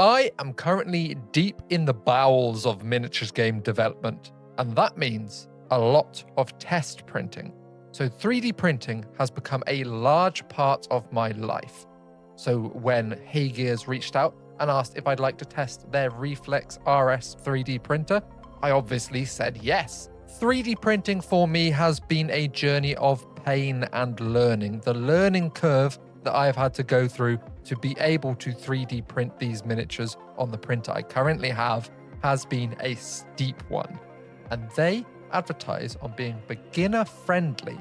I am currently deep in the bowels of miniatures game development, and that means a lot of test printing. So 3D printing has become a large part of my life. So when HeyGears reached out and asked if I'd like to test their Reflex RS 3D printer, I obviously said yes. 3D printing for me has been a journey of pain and learning. The learning curve that I have had to go through to be able to 3D print these miniatures on the printer I currently have has been a steep one. And they advertise on being beginner friendly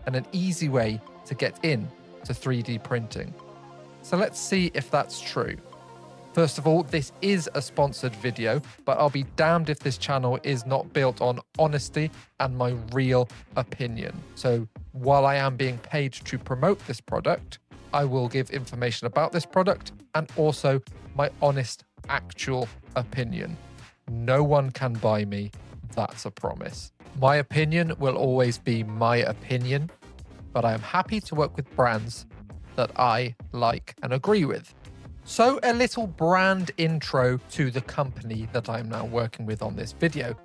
and an easy way to get in to 3D printing. So let's see if that's true. First of all, this is a sponsored video, but I'll be damned if this channel is not built on honesty and my real opinion. So while I am being paid to promote this product, I will give information about this product and also my honest, actual opinion. No one can buy me, that's a promise. My opinion will always be my opinion, but I am happy to work with brands that I like and agree with. So a little brand intro to the company that I'm now working with on this video.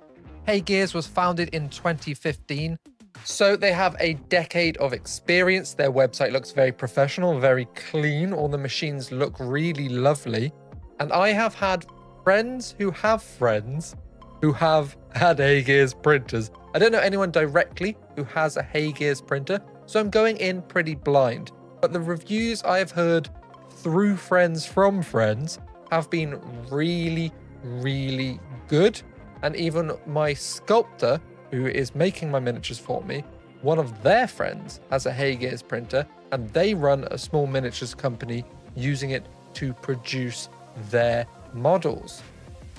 HeyGears was founded in 2015, so they have a decade of experience. Their website looks very professional, very clean. All the machines look really lovely. And I have had friends who have friends who have had HeyGears printers. I don't know anyone directly who has a HeyGears printer, so I'm going in pretty blind. But the reviews I've heard through friends from friends have been really, really good. And even my sculptor, who is making my miniatures for me, one of their friends has a HeyGears printer, and they run a small miniatures company using it to produce their models.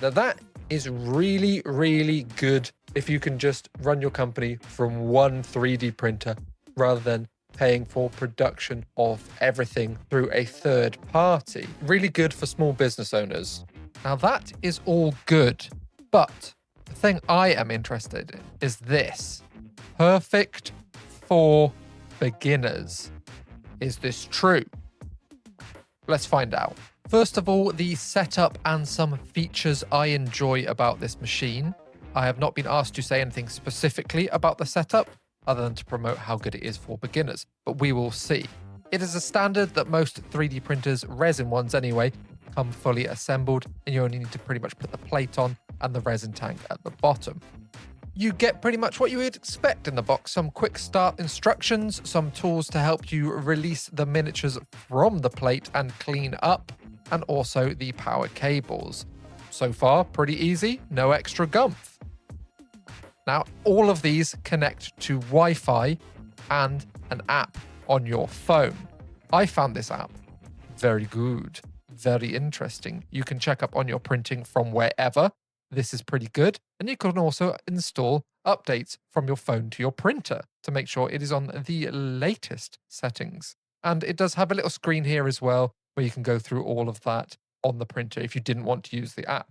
Now that is really, really good if you can just run your company from one 3D printer rather than paying for production of everything through a third party. Really good for small business owners. Now that is all good, but the thing I am interested in is this. Perfect for beginners. Is this true? Let's find out. First of all, the setup and some features I enjoy about this machine. I have not been asked to say anything specifically about the setup, other than to promote how good it is for beginners, but we will see. It is a standard that most 3D printers, resin ones anyway, come fully assembled, and you only need to pretty much put the plate on and the resin tank at the bottom. You get pretty much what you would expect in the box: some quick start instructions, some tools to help you release the miniatures from the plate and clean up, and also the power cables. So far, pretty easy, no extra gumph. Now, all of these connect to Wi-Fi and an app on your phone. I found this app very good, very interesting. You can check up on your printing from wherever. This is pretty good. And you can also install updates from your phone to your printer to make sure it is on the latest settings. And it does have a little screen here as well, where you can go through all of that on the printer if you didn't want to use the app.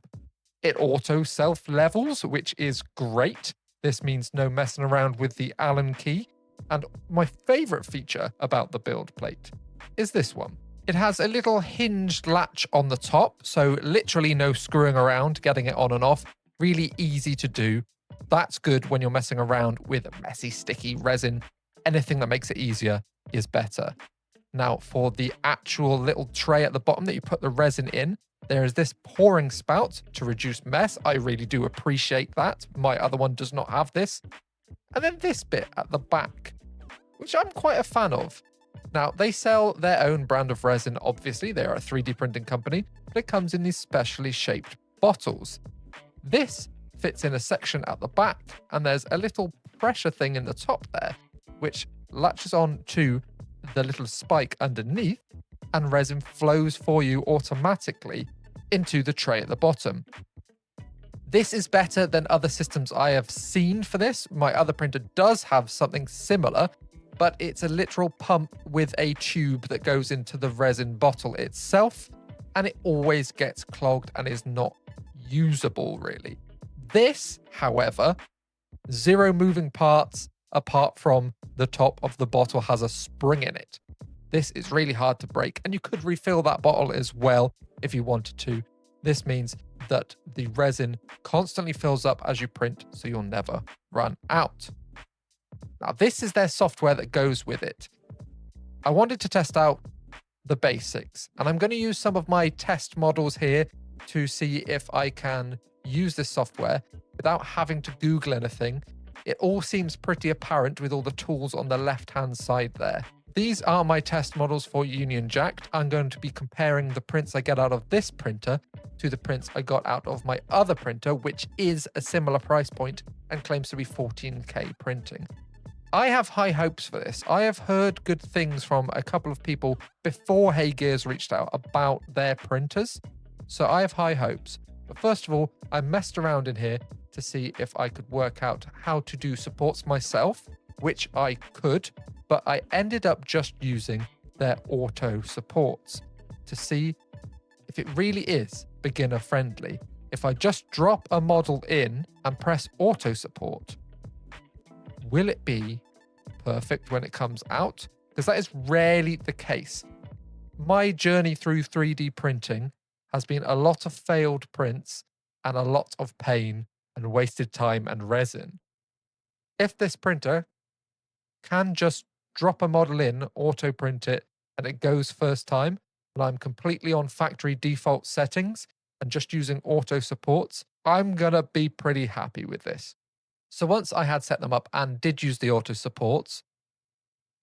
It auto self-levels, which is great. This means no messing around with the Allen key. And my favorite feature about the build plate is this one. It has a little hinged latch on the top, so literally no screwing around getting it on and off. Really easy to do. That's good when you're messing around with messy, sticky resin. Anything that makes it easier is better. Now, for the actual little tray at the bottom that you put the resin in, there is this pouring spout to reduce mess. I really do appreciate that. My other one does not have this. And then this bit at the back, which I'm quite a fan of. Now, they sell their own brand of resin, obviously. They are a 3D printing company, but it comes in these specially shaped bottles. This fits in a section at the back, and there's a little pressure thing in the top there, which latches on to the little spike underneath, and resin flows for you automatically into the tray at the bottom. This is better than other systems I have seen for this. My other printer does have something similar, but it's a literal pump with a tube that goes into the resin bottle itself, and it always gets clogged and is not usable, really. This, however, zero moving parts apart from the top of the bottle has a spring in it. This is really hard to break, and you could refill that bottle as well if you wanted to. This means that the resin constantly fills up as you print, so you'll never run out. Now, this is their software that goes with it. I wanted to test out the basics, and I'm going to use some of my test models here to see if I can use this software without having to Google anything. It all seems pretty apparent with all the tools on the left-hand side there. These are my test models for Union Jacked. I'm going to be comparing the prints I get out of this printer to the prints I got out of my other printer, which is a similar price point and claims to be 14K printing. I have high hopes for this. I have heard good things from a couple of people before HeyGears reached out about their printers, so I have high hopes. But first of all, I messed around in here to see if I could work out how to do supports myself, which I could, but I ended up just using their auto supports to see if it really is beginner friendly. If I just drop a model in and press auto support, will it be perfect when it comes out? Because that is rarely the case. My journey through 3D printing has been a lot of failed prints and a lot of pain and wasted time and resin. If this printer can just drop a model in, auto print it, and it goes first time, and I'm completely on factory default settings and just using auto supports, I'm gonna be pretty happy with this. So once I had set them up and did use the auto supports,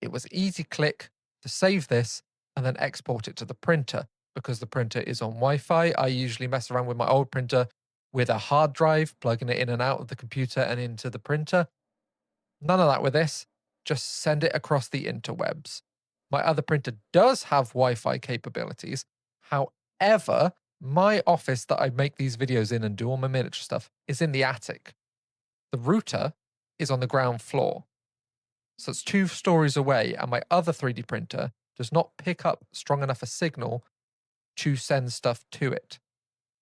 it was easy click to save this and then export it to the printer. Because the printer is on Wi-Fi, I usually mess around with my old printer with a hard drive, plugging it in and out of the computer and into the printer. None of that with this, just send it across the interwebs. My other printer does have Wi-Fi capabilities. However, my office that I make these videos in and do all my miniature stuff is in the attic. The router is on the ground floor. So it's 2 stories away, and my other 3D printer does not pick up strong enough a signal to send stuff to it.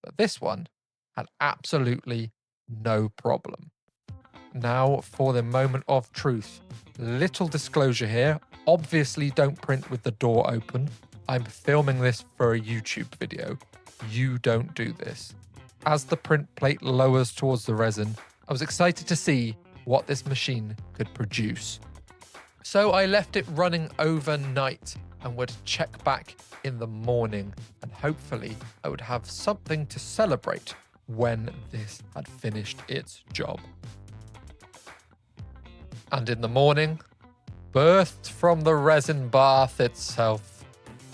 But this one had absolutely no problem. Now for the moment of truth. Little disclosure here. Obviously don't print with the door open. I'm filming this for a YouTube video. You don't do this. As the print plate lowers towards the resin, I was excited to see what this machine could produce. So I left it running overnight and would check back in the morning, and hopefully I would have something to celebrate when this had finished its job. And in the morning, birthed from the resin bath itself,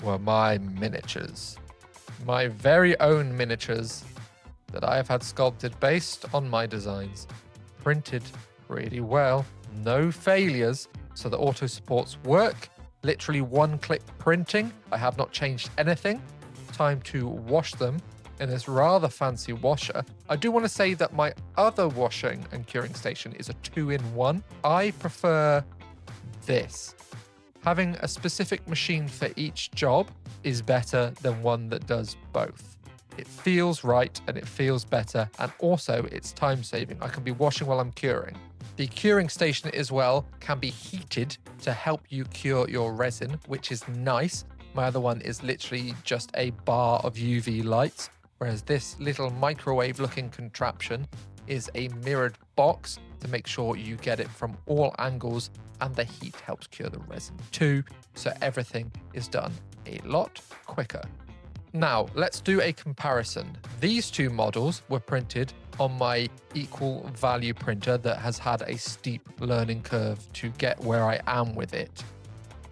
were my miniatures. My very own miniatures that I have had sculpted based on my designs, printed really well, no failures, so the auto supports work. Literally 1-click printing. I have not changed anything. Time to wash them in this rather fancy washer. I do want to say that my other washing and curing station is a 2-in-1. I prefer this. Having a specific machine for each job is better than one that does both. It feels right and it feels better, and also it's time saving. I can be washing while I'm curing. The curing station as well can be heated to help you cure your resin, which is nice. My other one is literally just a bar of UV lights, whereas this little microwave looking contraption is a mirrored box to make sure you get it from all angles, and the heat helps cure the resin too, so everything is done a lot quicker. Now, let's do a comparison. These 2 models were printed on my equal value printer that has had a steep learning curve to get where I am with it.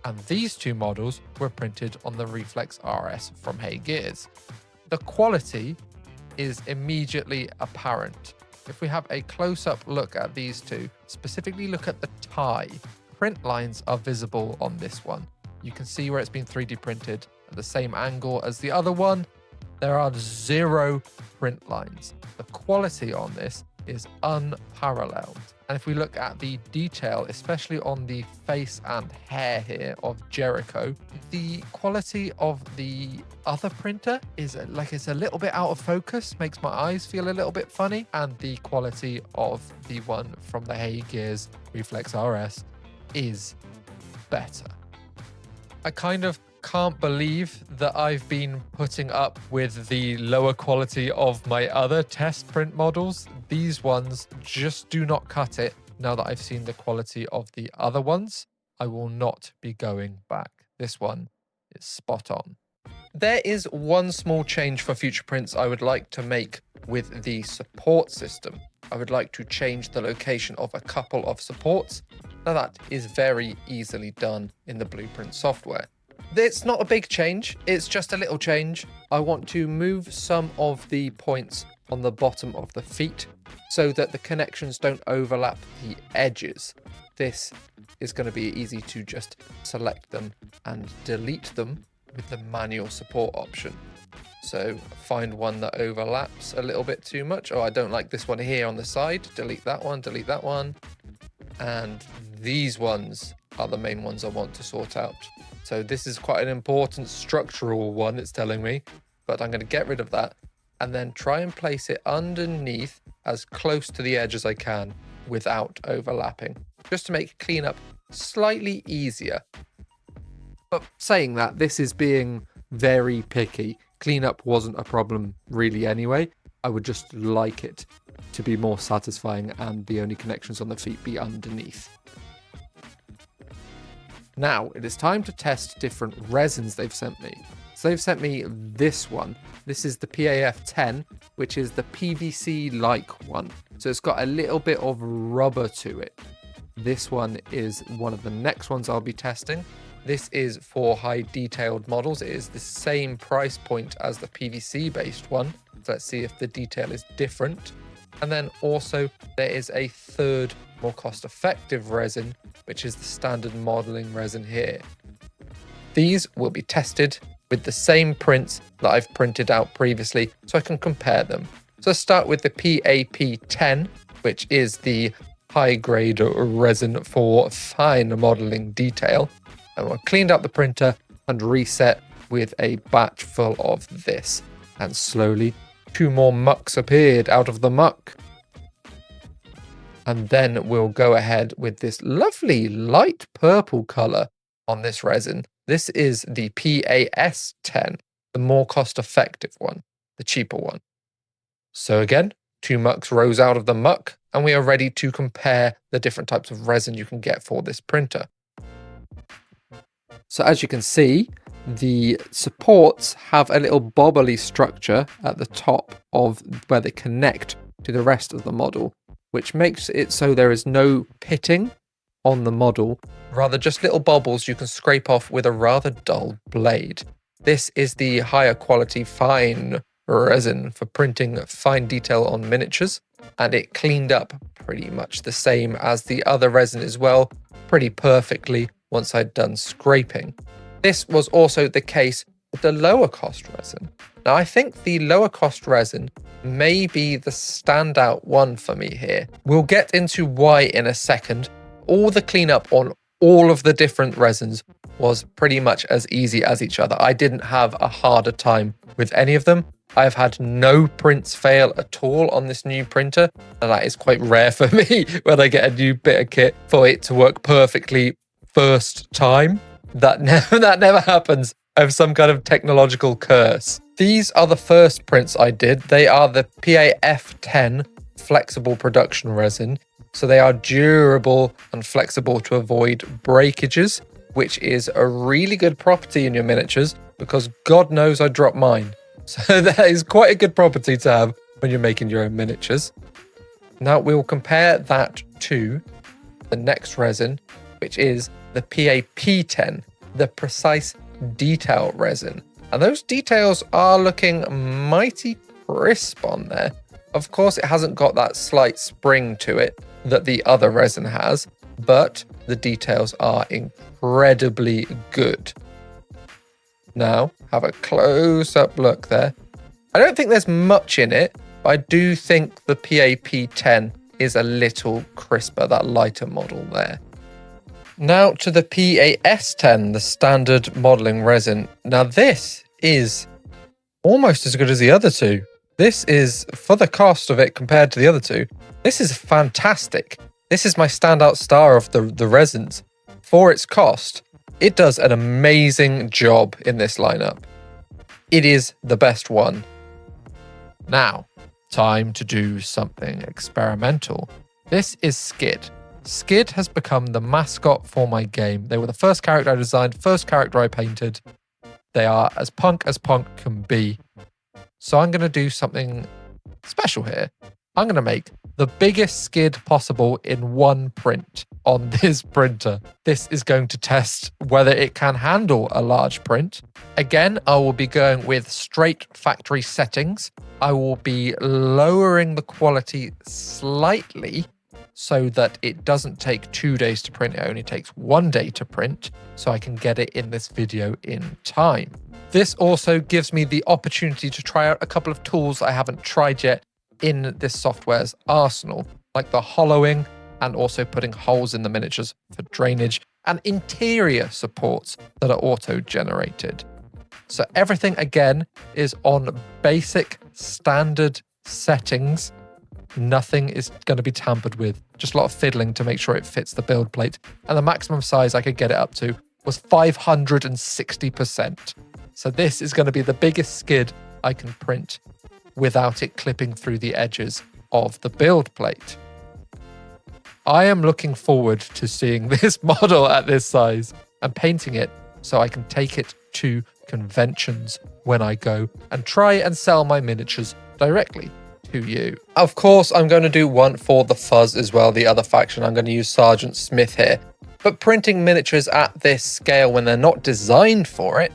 And these 2 models were printed on the Reflex RS from HeyGears. The quality is immediately apparent. If we have a close-up look at these 2, specifically look at the tie, print lines are visible on this one. You can see where it's been 3D printed at the same angle as the other one. There are 0 print lines. The quality on this is unparalleled. And if we look at the detail, especially on the face and hair here of Jericho, the quality of the other printer is like it's a little bit out of focus, makes my eyes feel a little bit funny. And the quality of the one from the HeyGears Reflex RS is better. I kind of can't believe that I've been putting up with the lower quality of my other test print models. These ones just do not cut it. Now that I've seen the quality of the other ones, I will not be going back. This one is spot on. There is one small change for future prints I would like to make with the support system. I would like to change the location of a couple of supports. Now that is very easily done in the Blueprint software. It's not a big change, it's just a little change. I want to move some of the points on the bottom of the feet so that the connections don't overlap the edges. This is going to be easy to just select them and delete them with the manual support option. So find one that overlaps a little bit too much. Oh, I don't like this one here on the side. Delete that one, delete that one. And these ones are the main ones I want to sort out. So this is quite an important structural one, it's telling me, but I'm going to get rid of that and then try and place it underneath as close to the edge as I can without overlapping, just to make cleanup slightly easier. But saying that, this is being very picky. Cleanup wasn't a problem really anyway. I would just like it to be more satisfying and the only connections on the feet be underneath. Now it is time to test different resins they've sent me. So they've sent me this one. This is the PAF10, which is the PVC-like one. So it's got a little bit of rubber to it. This one is one of the next ones I'll be testing. This is for high detailed models. It is the same price point as the PVC based one. So let's see if the detail is different. And then also there is a third more cost effective resin, which is the standard modeling resin here. These will be tested with the same prints that I've printed out previously so I can compare them. So let's start with the PAP10, which is the high grade resin for fine modeling detail. And I cleaned up the printer and reset with a batch full of this. And slowly, 2 more mucks appeared out of the muck. And then we'll go ahead with this lovely light purple color on this resin. This is the PAS10, the more cost-effective one, the cheaper one. So again, 2 mucks rose out of the muck, and we are ready to compare the different types of resin you can get for this printer. So as you can see, the supports have a little bobbly structure at the top of where they connect to the rest of the model, which makes it so there is no pitting on the model, rather just little bobbles you can scrape off with a rather dull blade. This is the higher quality fine resin for printing fine detail on miniatures, and it cleaned up pretty much the same as the other resin as well, pretty perfectly once I'd done scraping. This was also the case with the lower cost resin. Now I think the lower cost resin may be the standout one for me here. We'll get into why in a second. All the cleanup on all of the different resins was pretty much as easy as each other. I didn't have a harder time with any of them. I've had no prints fail at all on this new printer, and that is quite rare for me when I get a new bit of kit for it to work perfectly first time. That never happens. I have some kind of technological curse. These are the first prints I did. They are the PAF10 flexible production resin. So they are durable and flexible to avoid breakages, which is a really good property in your miniatures because God knows I dropped mine. So that is quite a good property to have when you're making your own miniatures. Now we'll compare that to the next resin, which is the PAP10, the precise detail resin. And those details are looking mighty crisp on there. Of course, it hasn't got that slight spring to it that the other resin has, but the details are incredibly good. Now, have a close-up look there. I don't think there's much in it, but I do think the PAP10 is a little crisper, that lighter model there. Now to the PAS10, the standard modeling resin. Now this is almost as good as the other two. This is, for the cost of it compared to the other two, this is fantastic. This is my standout star of the resins. For its cost, It does an amazing job in this lineup. It is the best one. Now, time to do something experimental. This is Skid. Skid has become the mascot for my game. They were the first character I designed, first character I painted. They are as punk can be. So I'm going to do something special here. I'm going to make the biggest skid possible in one print on this printer. This is going to test whether it can handle a large print. Again, I will be going with straight factory settings. I will be lowering the quality slightly so that it doesn't take 2 days to print. It only takes 1 day to print, so I can get it in this video in time. This also gives me the opportunity to try out a couple of tools I haven't tried yet in this software's arsenal, like the hollowing and also putting holes in the miniatures for drainage and interior supports that are auto-generated. So everything again is on basic standard settings. Nothing is going to be tampered with, just a lot of fiddling to make sure it fits the build plate. And the maximum size I could get it up to was 560%. So this is going to be the biggest skid I can print without it clipping through the edges of the build plate. I am looking forward to seeing this model at this size and painting it so I can take it to conventions when I go and try and sell my miniatures directly to you. Of course, I'm going to do one for the Fuzz as well, the other faction. I'm going to use Sergeant Smith here. But printing miniatures at this scale when they're not designed for it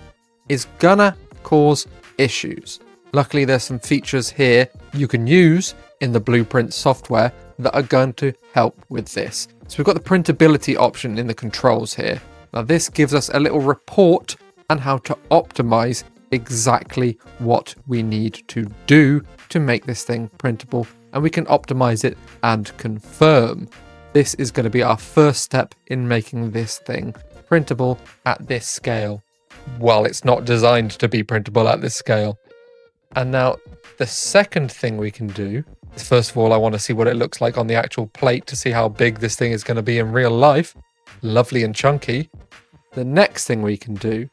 is gonna cause issues. Luckily, there's some features here you can use in the Blueprint software that are going to help with this. So we've got the printability option in the controls here. Now this gives us a little report on how to optimize exactly what we need to do to make this thing printable, and we can optimize it and confirm. This is going to be our first step in making this thing printable at this scale. Well, it's not designed to be printable at this scale. And now the second thing we can do is, first of all, I want to see what it looks like on the actual plate to see how big this thing is going to be in real life. Lovely and chunky. The next thing we can do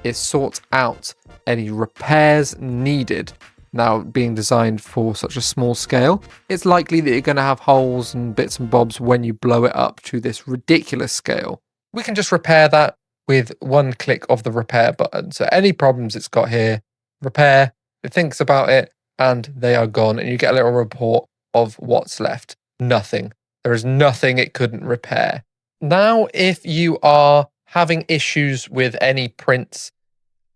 is sort out any repairs needed. Now, being designed for such a small scale, it's likely that you're going to have holes and bits and bobs when you blow it up to this ridiculous scale. We can just repair that with one click of the repair button. So any problems it's got here, repair, it thinks about it, and they are gone. And you get a little report of what's left. Nothing. There is nothing it couldn't repair. Now, if you are having issues with any prints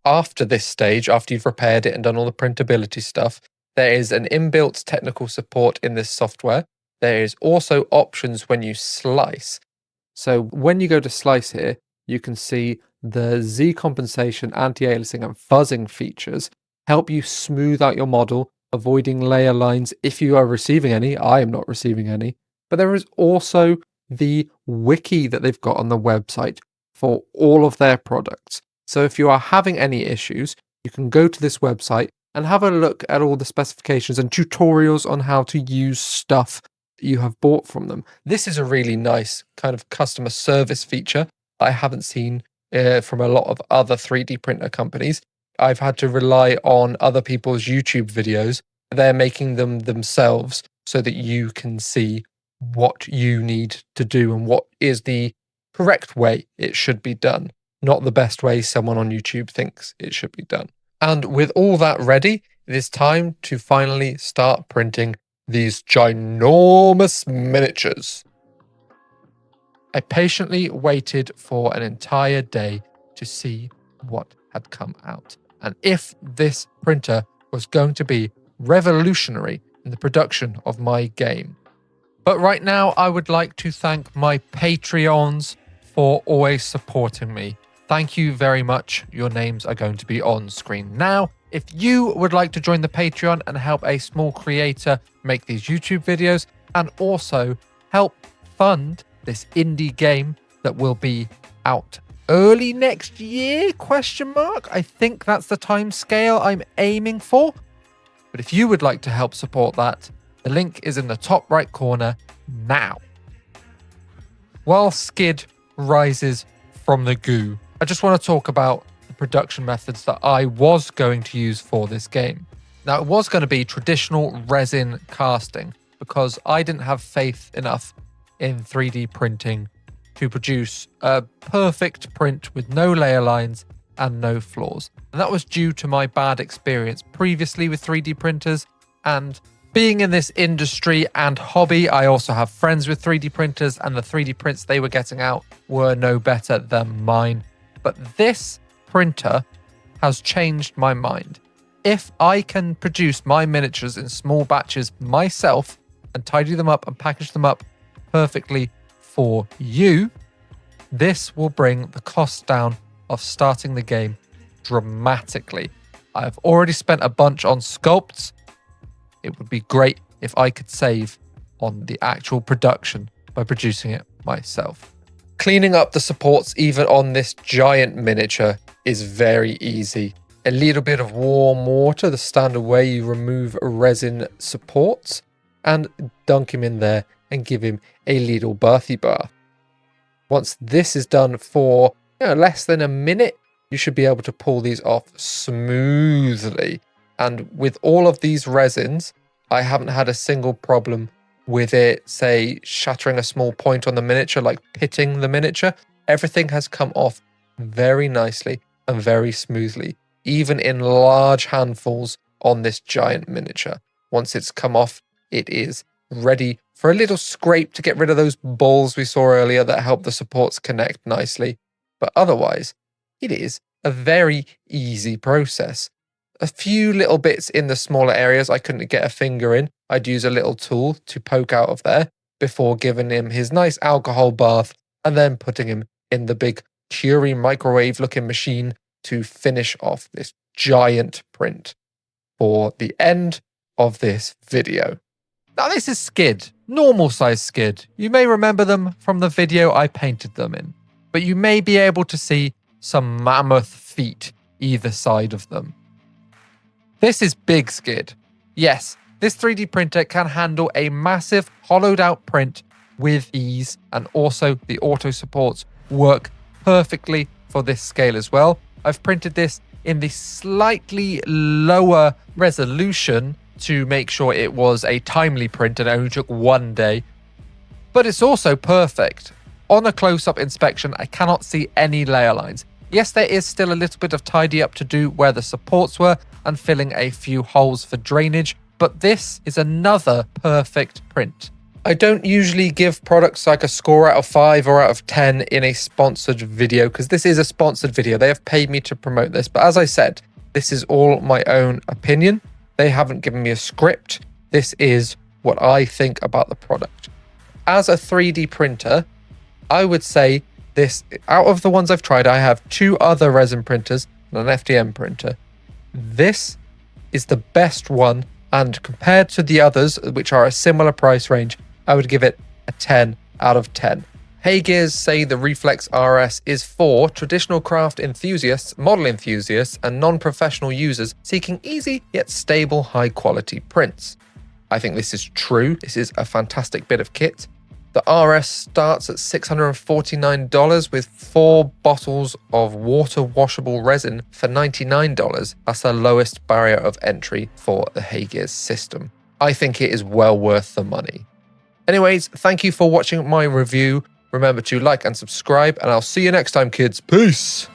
after this stage, after you've repaired it and done all the printability stuff, there is an inbuilt technical support in this software. There is also options when you slice. So when you go to slice here, you can see the Z compensation, anti-aliasing and fuzzing features help you smooth out your model, avoiding layer lines if you are receiving any. I am not receiving any. But there is also the wiki that they've got on the website for all of their products. So if you are having any issues, you can go to this website and have a look at all the specifications and tutorials on how to use stuff that you have bought from them. This is a really nice kind of customer service feature I haven't seen from a lot of other 3D printer companies. I've had to rely on other people's YouTube videos. They're making them themselves so that you can see what you need to do and what is the correct way it should be done, not the best way someone on YouTube thinks it should be done. And with all that ready, it is time to finally start printing these ginormous miniatures. I patiently waited for an entire day to see what had come out, and if this printer was going to be revolutionary in the production of my game. But right now, I would like to thank my Patreons for always supporting me. Thank you very much. Your names are going to be on screen now. If you would like to join the Patreon and help a small creator make these YouTube videos and also help fund this indie game that will be out early next year, ? I think that's the time scale I'm aiming for. But if you would like to help support that, the link is in the top right corner now. While Skid rises from the goo, I just want to talk about the production methods that I was going to use for this game. Now, it was going to be traditional resin casting because I didn't have faith enough in 3D printing to produce a perfect print with no layer lines and no flaws. And that was due to my bad experience previously with 3D printers. And being in this industry and hobby, I also have friends with 3D printers, and the 3D prints they were getting out were no better than mine. But this printer has changed my mind. If I can produce my miniatures in small batches myself and tidy them up and package them up perfectly for you, this will bring the cost down of starting the game dramatically. I've already spent a bunch on sculpts. It would be great if I could save on the actual production by producing it myself. Cleaning up the supports even on this giant miniature is very easy. A little bit of warm water, the standard way you remove resin supports, and dunk him in there and give him a little bathy bath. Once this is done for less than a minute, you should be able to pull these off smoothly. And with all of these resins, I haven't had a single problem with it, say, shattering a small point on the miniature, like pitting the miniature. Everything has come off very nicely and very smoothly, even in large handfuls on this giant miniature. Once it's come off, it is ready for a little scrape to get rid of those balls we saw earlier that help the supports connect nicely. But otherwise, it is a very easy process. A few little bits in the smaller areas I couldn't get a finger in. I'd use a little tool to poke out of there before giving him his nice alcohol bath and then putting him in the big Curie microwave looking machine to finish off this giant print for the end of this video. Now this is Skid, normal size Skid. You may remember them from the video I painted them in, but you may be able to see some mammoth feet either side of them. This is Big Skid. Yes, this 3D printer can handle a massive hollowed out print with ease, and also the auto supports work perfectly for this scale as well. I've printed this in the slightly lower resolution to make sure it was a timely print and it only took 1 day. But it's also perfect. On a close-up inspection, I cannot see any layer lines. Yes, there is still a little bit of tidy up to do where the supports were and filling a few holes for drainage, but this is another perfect print. I don't usually give products like a score out of 5 or out of 10 in a sponsored video because this is a sponsored video. They have paid me to promote this, but as I said, this is all my own opinion. They haven't given me a script. This is what I think about the product. As a 3D printer, I would say this, out of the ones I've tried, I have 2 other resin printers and an FDM printer. This is the best one, and compared to the others, which are a similar price range, I would give it a 10 out of 10. HeyGears say the Reflex RS is for traditional craft enthusiasts, model enthusiasts, and non-professional users seeking easy yet stable high-quality prints. I think this is true. This is a fantastic bit of kit. The RS starts at $649 with 4 bottles of water-washable resin for $99. That's the lowest barrier of entry for the HeyGears system. I think it is well worth the money. Anyways, thank you for watching my review. Remember to like and subscribe, and I'll see you next time, kids. Peace!